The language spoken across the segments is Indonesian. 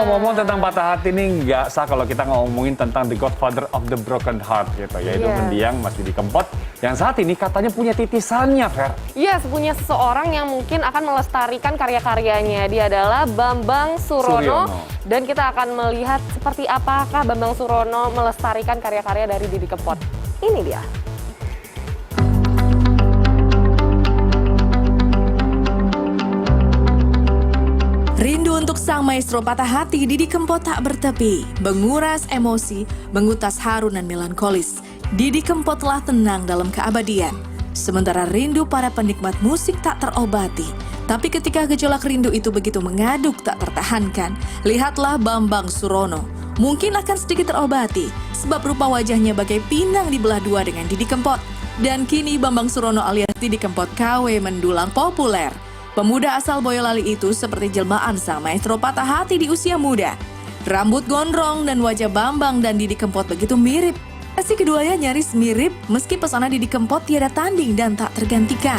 ngomong-ngomong tentang patah hati nih, nggak sah kalau kita ngomongin tentang the godfather of the broken heart gitu, yaitu mendiang Mas Didi Kempot yang saat ini katanya punya titisannya, Fer. Yes, punya seseorang yang mungkin akan melestarikan karya-karyanya. Dia adalah Bambang Surono. Dan kita akan melihat seperti apakah Bambang Surono melestarikan karya-karya dari Didi Kempot. Ini dia. Rindu untuk sang maestro patah hati Didi Kempot tak bertepi, menguras emosi, mengutas haru dan melankolis. Didi Kempot telah tenang dalam keabadian. Sementara rindu para penikmat musik tak terobati. Tapi ketika gejolak rindu itu begitu mengaduk tak tertahankan, lihatlah Bambang Surono. Mungkin akan sedikit terobati, sebab rupa wajahnya bagai pinang dibelah dua dengan Didi Kempot. Dan kini Bambang Surono alias Didi Kempot KW mendulang populer. Pemuda asal Boyolali itu seperti jelmaan sang maestro patah hati di usia muda. Rambut gondrong dan wajah Bambang dan Didi Kempot begitu mirip. Pasti keduanya nyaris mirip meski pesona Didi Kempot tiada tanding dan tak tergantikan.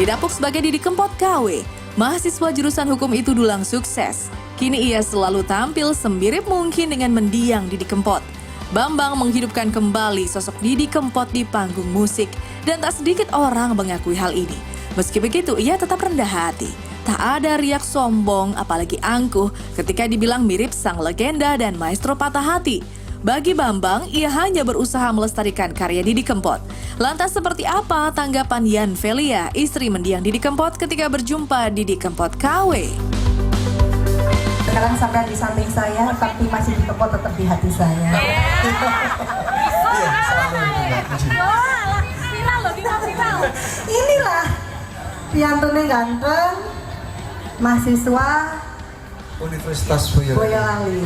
Didapuk sebagai Didi Kempot KW, mahasiswa jurusan hukum itu dulang sukses. Kini ia selalu tampil semirip mungkin dengan mendiang Didi Kempot. Bambang menghidupkan kembali sosok Didi Kempot di panggung musik dan tak sedikit orang mengakui hal ini. Meski begitu, ia tetap rendah hati. Tak ada riak sombong apalagi angkuh ketika dibilang mirip sang legenda dan maestro patah hati. Bagi Bambang, ia hanya berusaha melestarikan karya Didi Kempot. Lantas seperti apa tanggapan Yan Velia, istri mendiang Didi Kempot ketika berjumpa Didi Kempot KW? Sekarang sampai di samping saya, tapi masih Didi Kempot tetap di hati saya. Inilah piantune ganteng, mahasiswa Universitas Boyolali.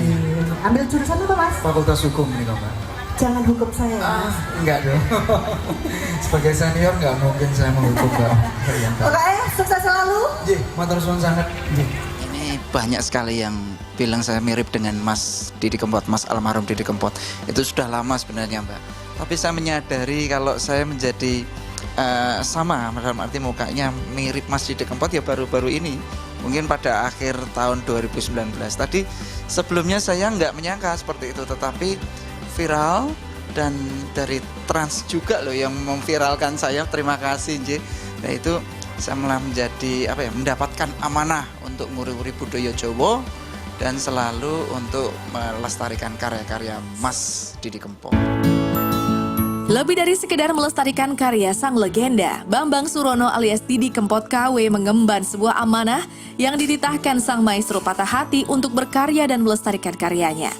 Ambil jurusan apa, Mas? Fakultas Hukum nih, Mbak. Jangan hukum saya, Mas. Enggak dong. Sebagai senior nggak mungkin saya menghukum, Mbak. Oke, sukses selalu. Jih, matur suwun sangat. Ini banyak sekali yang bilang saya mirip dengan Mas Didi Kempot, Mas almarhum Didi Kempot. Itu sudah lama sebenarnya, Mbak. Tapi saya menyadari kalau saya menjadi sama, dalam arti mukanya mirip Mas Didi Kempot ya baru-baru ini. Mungkin pada akhir tahun 2019. Tadi sebelumnya saya nggak menyangka seperti itu, tetapi viral dan dari Trans juga loh yang memviralkan saya. Terima kasih, Nje. Nah itu saya malah menjadi mendapatkan amanah untuk nguri-nguri budaya Jawa dan selalu untuk melestarikan karya-karya Mas Didi Kempot. Lebih dari sekedar melestarikan karya sang legenda, Bambang Surono alias Didi Kempot KW mengemban sebuah amanah yang dititahkan sang maestro patah hati untuk berkarya dan melestarikan karyanya.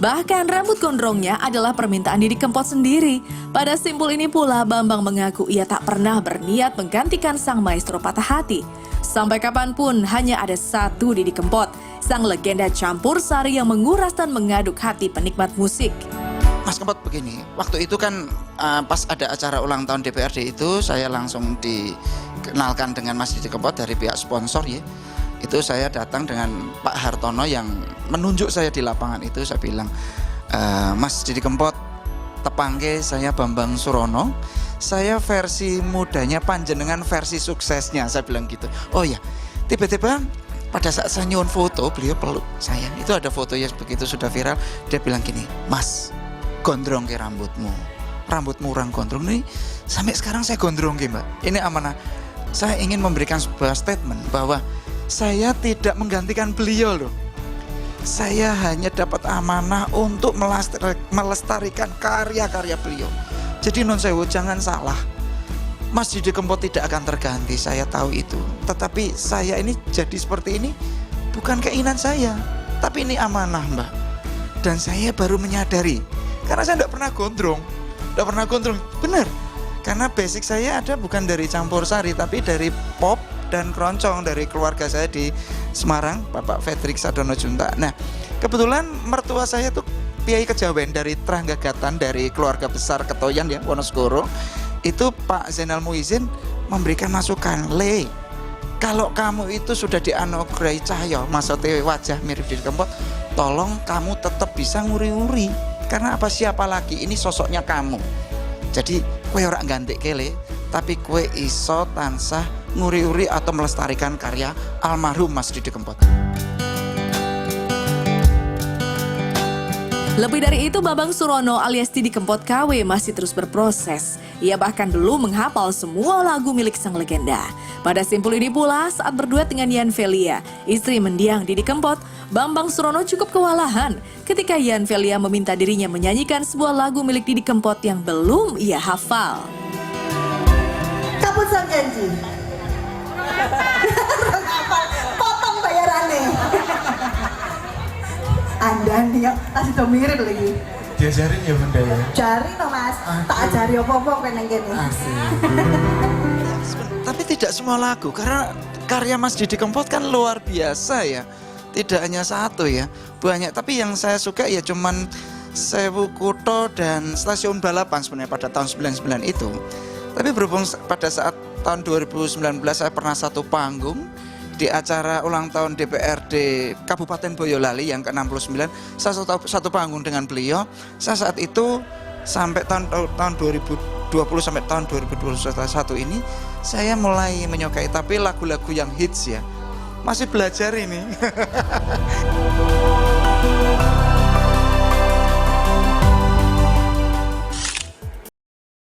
Bahkan rambut gondrongnya adalah permintaan Didi Kempot sendiri. Pada simpul ini pula Bambang mengaku ia tak pernah berniat menggantikan sang maestro patah hati. Sampai kapanpun hanya ada satu Didi Kempot, sang legenda campur sari yang menguras dan mengaduk hati penikmat musik. Mas Kempot begini, waktu itu kan pas ada acara ulang tahun DPRD itu saya langsung dikenalkan dengan Mas Didi Kempot dari pihak sponsor ya. Itu saya datang dengan Pak Hartono yang menunjuk saya di lapangan itu. Saya bilang, Mas Didi Kempot, tepangke saya Bambang Surono, saya versi mudanya panjenengan versi suksesnya, saya bilang gitu. Oh ya, tiba-tiba pada saat saya nyuwun foto, beliau peluk saya. Itu ada fotonya begitu sudah viral. Dia bilang gini, Mas, gondrong ke rambutmu orang gondrong nih. Sampai sekarang saya gondrong ke, Mbak. Ini amanah. Saya ingin memberikan sebuah statement bahwa saya tidak menggantikan beliau loh. Saya hanya dapat amanah untuk melestarikan karya-karya beliau. Jadi non sewu, jangan salah. Mas Didi Kempot tidak akan terganti, saya tahu itu. Tetapi saya ini jadi seperti ini bukan keinginan saya, tapi ini amanah, Mbak. Dan saya baru menyadari, karena saya tidak pernah gondrong. Benar. Karena basic saya ada bukan dari campur sari, tapi dari pop dan keroncong dari keluarga saya di Semarang, Bapak Fredrik Sadono Junta. Nah, kebetulan mertua saya tuh Piai Kejawen dari Tranggagatan, dari keluarga besar Ketoyan ya, Wonosobo. Itu Pak Zainal Muizin memberikan masukan, Le, kalau kamu itu sudah dianugerahi cahaya, maksudnya wajah mirip Didi Kempot, tolong kamu tetap bisa nguri-nguri. Karena apa, siapa lagi, ini sosoknya kamu. Jadi kue ora ganti kele, tapi kue iso tansah nguri-uri atau melestarikan karya almarhum Mas Didi Kempot. Lebih dari itu, Bambang Surono alias Didi Kempot KW masih terus berproses. Ia bahkan belum menghafal semua lagu milik sang legenda. Pada simpul ini pula, saat berduet dengan Yan Velia, istri mendiang Didi Kempot, Bambang Surono cukup kewalahan ketika Yan Velia meminta dirinya menyanyikan sebuah lagu milik Didi Kempot yang belum ia hafal. Kabut sang janji. Potong bayarannya. Anda nih kasih do mirip lagi. Diajarin ya Bunda ya. Cari no Mas, tak ajari apa-apa pengen gini. Tapi tidak semua lagu, karena karya Mas Didi Kempot kan luar biasa ya. Tidak hanya satu ya, banyak. Tapi yang saya suka ya cuman Sewu Kutho dan Stasiun Balapan sebenarnya pada tahun 99 itu. Tapi berhubung pada saat tahun 2019 saya pernah satu panggung di acara ulang tahun DPRD Kabupaten Boyolali yang ke-69. Saya satu panggung dengan beliau. Saya saat itu sampai tahun 2020 sampai tahun 2021 ini saya mulai menyukai, tapi lagu-lagu yang hits ya. Masih belajar ini.